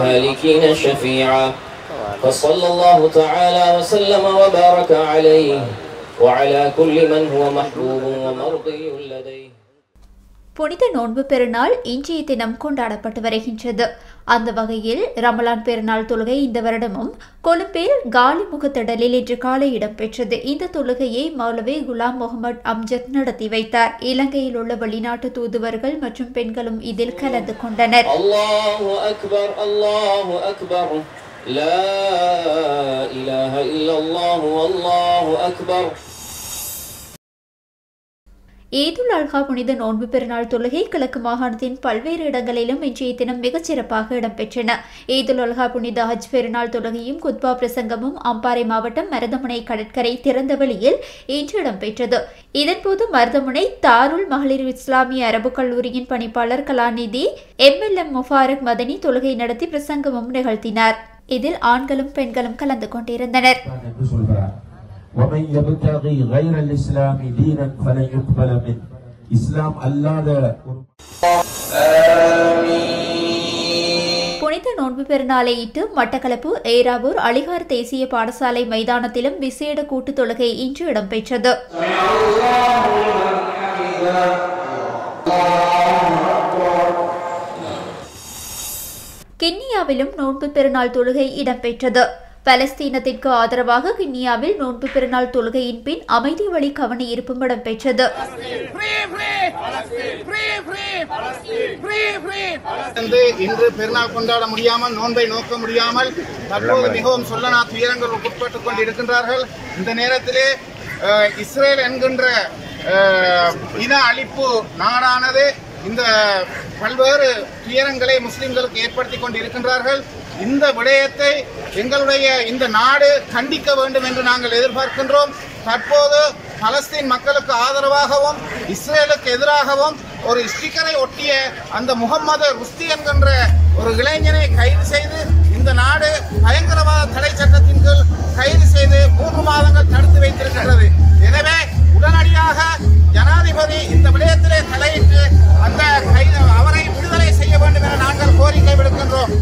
الهالكين شفيعا فصلى الله تعالى وسلم وبارك عليه وعلى كل من هو محبوب ومرضي لديه. புனித நோன்பு பெருநாள் இன்றைய தினம் கொண்டாடப்பட்டு வருகின்றது. அந்த வகையில் ரமலான் பெருநாள் தொழுகை இந்த வருடமும் கொழும்பில் காலி முகத்திடலில் இன்று காலை இடம்பெற்றது. இந்த தொழுகையை மௌலவி குலாம் முகமது அம்ஜத் நடத்தி வைத்தார். இலங்கையில் உள்ள வெளிநாட்டு தூதுவர்கள் மற்றும் பெண்களும் இதில் கலந்து கொண்டனர். அல்லாஹு அக்பர், அல்லாஹு அக்பர், லா இலாஹ இல்லல்லாஹு, அல்லாஹு அக்பர். ஈதுல் அல்ஹா புனித நோன்பு பெருநாள் தொழுகை கிழக்கு மாகாணத்தின் பல்வேறு இடங்களிலும் இன்றைய தினம் மிகச் சிறப்பாக இடம்பெற்றன. ஈதுல் அல்ஹா புனித ஹஜ் பெருநாள் தொழுகையும் குத்பா பிரசங்கமும் அம்பாறை மாவட்டம் மருதமுனை கடற்கரை திறந்த வெளியில் இன்று இடம்பெற்றது. இதன்போது மருதமுனை தாருல் மகளிர் இஸ்லாமிய அரபு கல்லூரியின் பணிப்பாளர் கலாநிதி MLM முபாரக் மதனி தொழுகை நடத்தி பிரசங்கமும் நிகழ்த்தினார். இதில் ஆண்களும் பெண்களும் கலந்து கொண்டிருந்தனர். ومن يبتغي غير الإسلام دينا فلن يقبل منه. இஸ்லாம் அல்லாத புனித நோன்பு பெருநாளையிட்டு மட்டக்களப்பு ஏராவூர் அலிகார் தேசிய பாடசாலை மைதானத்திலும் விசேட கூட்டு தொழுகை இன்று இடம்பெற்றது. கிண்ணியாவிலும் நோன்பு பெருநாள் தொழுகை இடம்பெற்றது. பலஸ்தீனத்திற்கு ஆதரவாக கிண்ணியாவில் நோன்பு பெருநாள் தொழுகையின் பின் அமைதி வழி கவனி இருப்பும் இடம்பெற்றது. இன்று பெருநாள் கொண்டாட முடியாமல், நோன்பை நோக்க முடியாமல் தற்போது மிகவும் சொல்லனா துயரங்கள் உட்பட்டுக் கொண்டிருக்கின்றார்கள். இந்த நேரத்திலே இஸ்ரேல் என்கின்ற இன அழிப்பு நாடானது இந்த பல்வேறு துயரங்களை முஸ்லிம்களுக்கு ஏற்படுத்தி கொண்டிருக்கின்றார்கள். இந்த விடயத்தை எங்களுடைய இந்த நாடு கண்டிக்க வேண்டும் என்று நாங்கள் எதிர்பார்க்கின்றோம். தற்போது பலஸ்தீன் மக்களுக்கு ஆதரவாகவும் இஸ்ரேலுக்கு எதிராகவும் ஒரு ஸ்டிக்கரை ஒட்டிய அந்த முகம்மது ருஸ்தி என்கின்ற ஒரு இளைஞனை கைது செய்து இந்த நாடு பயங்கரவாத தடை சட்டத்தின் கீழ் கைது செய்து 3 மாதங்கள் தடுத்து வைத்திருக்கின்றது. எனவே உடனடியாக ஜனாதிபதி இந்த விடயத்திலே தலையிட்டு அந்த அவரை விடுதலை செய்ய வேண்டும் என நாங்கள் கோரிக்கை விடுக்கின்றோம்.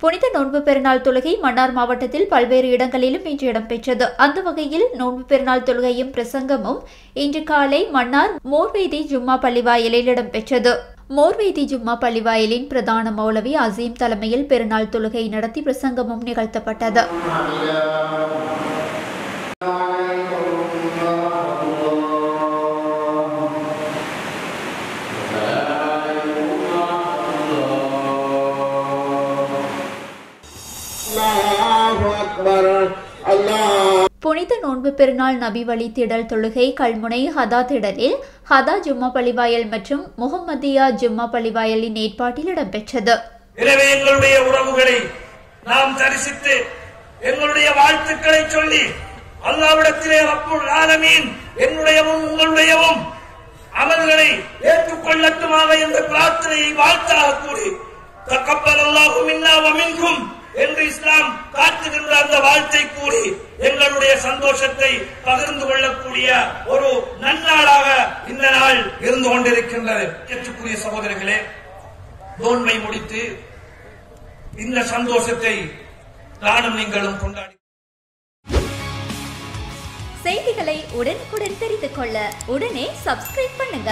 புனித நோன்பு பெருநாள் தொழுகை மன்னார் மாவட்டத்தில் பல்வேறு இடங்களிலும் இன்று இடம்பெற்றது. அந்த வகையில் நோன்பு பெருநாள் தொழுகையும் பிரசங்கமும் இன்று காலை மன்னார் மோர்வேதி ஜும்மா பள்ளிவாயலில் இடம்பெற்றது. மோர்வேதி ஜும்மா பள்ளிவாயலின் பிரதான மௌலவி அசீம் தலைமையில் பெருநாள் தொழுகை நடத்தி பிரசங்கமும் நிகழ்த்தப்பட்டது. புனித நோன்பு பெருநாள் நபி வழி திடல் தொழுகை கல்முனை ஹதா திடலில் ஹதா ஜும்மா பள்ளிவாயல் மற்றும் முகம்மதியா ஜும்மா பள்ளிவாயலின் ஏற்பாட்டில் இடம்பெற்றது. எனவே எங்களுடைய உறவுகளை நாம் தரிசித்து எங்களுடைய வாழ்த்துக்களை சொல்லி அல்லாஹ்விடத்திலே ரப்புல் ஆலமீன் என்னுடையவும் உங்களுடையவும் அமல்களை ஏற்றுக்கொள்ளட்டுமாக என்ற பிரார்த்தனையை வாழ்த்தாக கூறி தக்கபலல்லாஹு மின்னா வ மின்கும் என்று இஸ்லாம் காட்டுகின்ற அந்த வாழ்த்தை கூறி எங்களுடைய சந்தோஷத்தை பகிர்ந்து கொள்ளக்கூடிய ஒரு நன்னாளாக இந்த நாள் இருந்து கொண்டிருக்கின்றது. ஏற்றுக்குரிய சகோதரர்களே, நோன்பை முடித்து இந்த சந்தோஷத்தை நானும் நீங்களும் கொண்டாடி செய்திகளை உடனுக்குடன் தெரிந்து கொள்ள உடனே சப்ஸ்கிரைப் பண்ணுங்க.